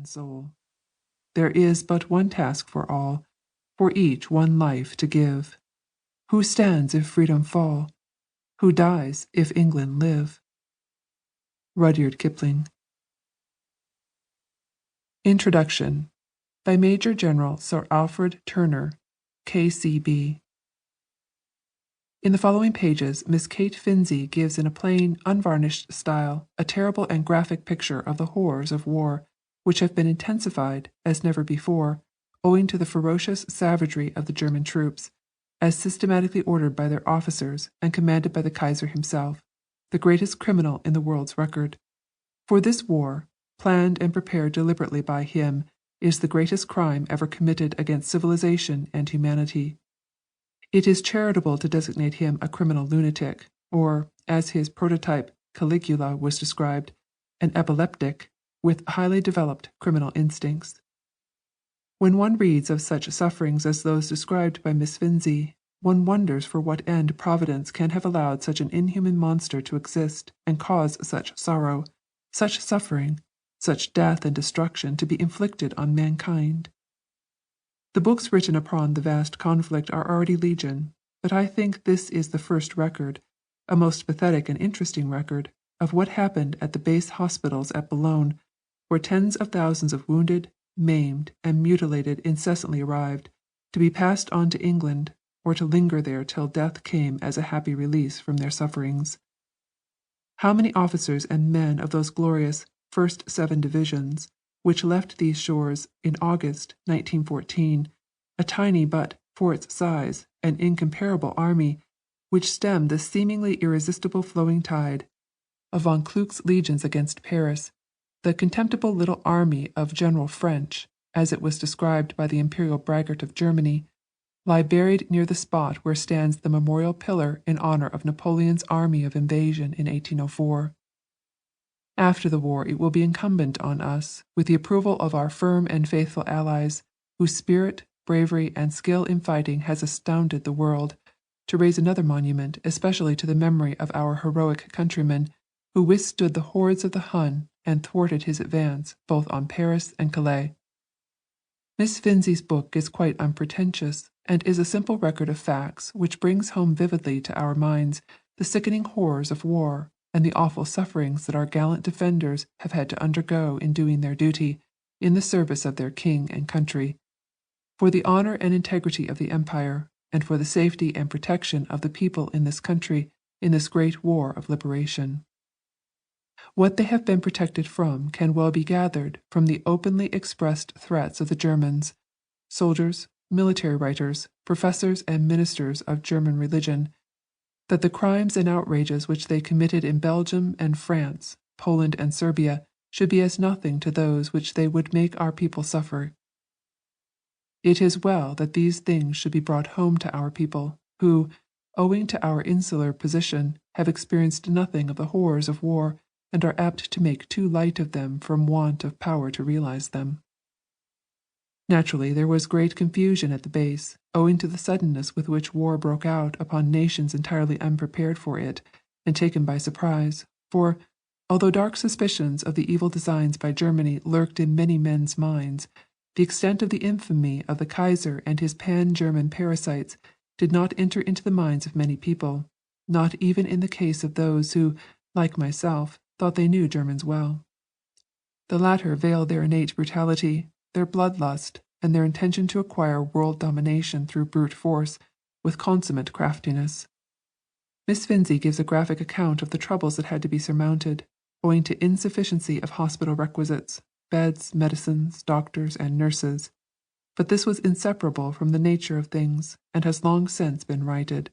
and soul. There is but one task for all, for each one life to give. Who stands if freedom fall? Who dies if England live? Rudyard Kipling. Introduction by Major General Sir Alfred Turner, K.C.B. In the following pages, Miss Kate Finzi gives in a plain, unvarnished style a terrible and graphic picture of the horrors of war, which have been intensified, as never before, owing to the ferocious savagery of the German troops, as systematically ordered by their officers and commanded by the Kaiser himself, the greatest criminal in the world's record. For this war, planned and prepared deliberately by him, is the greatest crime ever committed against civilization and humanity. It is charitable to designate him a criminal lunatic, or, as his prototype Caligula was described, an epileptic with highly developed criminal instincts. When one reads of such sufferings as those described by Miss Finzi, one wonders for what end Providence can have allowed such an inhuman monster to exist and cause such sorrow, such suffering, such death and destruction to be inflicted on mankind. The books written upon the vast conflict are already legion, but I think this is the first record, a most pathetic and interesting record, of what happened at the base hospitals at Boulogne, where tens of thousands of wounded, maimed, and mutilated incessantly arrived, to be passed on to England, or to linger there till death came as a happy release from their sufferings. How many officers and men of those glorious first 7 divisions, which left these shores in August 1914, a tiny but, for its size, an incomparable army, which stemmed the seemingly irresistible flowing tide of von Kluck's legions against Paris, the contemptible little army of General French, as it was described by the imperial braggart of Germany, lie buried near the spot where stands the memorial pillar in honor of Napoleon's army of invasion in 1804. After the war it will be incumbent on us, with the approval of our firm and faithful allies, whose spirit, bravery, and skill in fighting has astounded the world, to raise another monument especially to the memory of our heroic countrymen, who withstood the hordes of the Hun and thwarted his advance both on Paris and Calais. Miss Finzi's book is quite unpretentious, and is a simple record of facts which brings home vividly to our minds the sickening horrors of war and the awful sufferings that our gallant defenders have had to undergo in doing their duty in the service of their king and country, for the honor and integrity of the empire, and for the safety and protection of the people in this country in this great war of liberation. What they have been protected from can well be gathered from the openly expressed threats of the Germans, soldiers, military writers, professors and ministers of German religion, that the crimes and outrages which they committed in Belgium and France, Poland and Serbia, should be as nothing to those which they would make our people suffer. It is well that these things should be brought home to our people, who, owing to our insular position, have experienced nothing of the horrors of war, and are apt to make too light of them from want of power to realize them. Naturally, there was great confusion at the base, owing to the suddenness with which war broke out upon nations entirely unprepared for it and taken by surprise, for, although dark suspicions of the evil designs by Germany lurked in many men's minds, the extent of the infamy of the Kaiser and his pan-German parasites did not enter into the minds of many people, not even in the case of those who, like myself, thought they knew Germans well. The latter veiled their innate brutality, their bloodlust, and their intention to acquire world domination through brute force with consummate craftiness. Miss Finzi gives a graphic account of the troubles that had to be surmounted, owing to insufficiency of hospital requisites, beds, medicines, doctors, and nurses, but this was inseparable from the nature of things, and has long since been righted.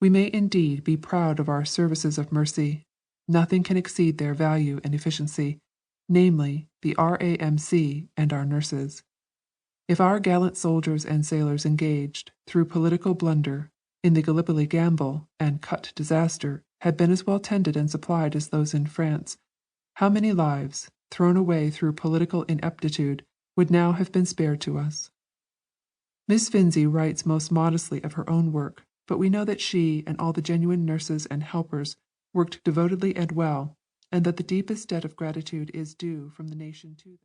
We may indeed be proud of our services of mercy. Nothing can exceed their value and efficiency, namely, the RAMC and our nurses. If our gallant soldiers and sailors engaged, through political blunder, in the Gallipoli gamble and Kut disaster had been as well tended and supplied as those in France, how many lives, thrown away through political ineptitude, would now have been spared to us? Miss Finzi writes most modestly of her own work, but we know that she and all the genuine nurses and helpers worked devotedly and well, and that the deepest debt of gratitude is due from the nation to them.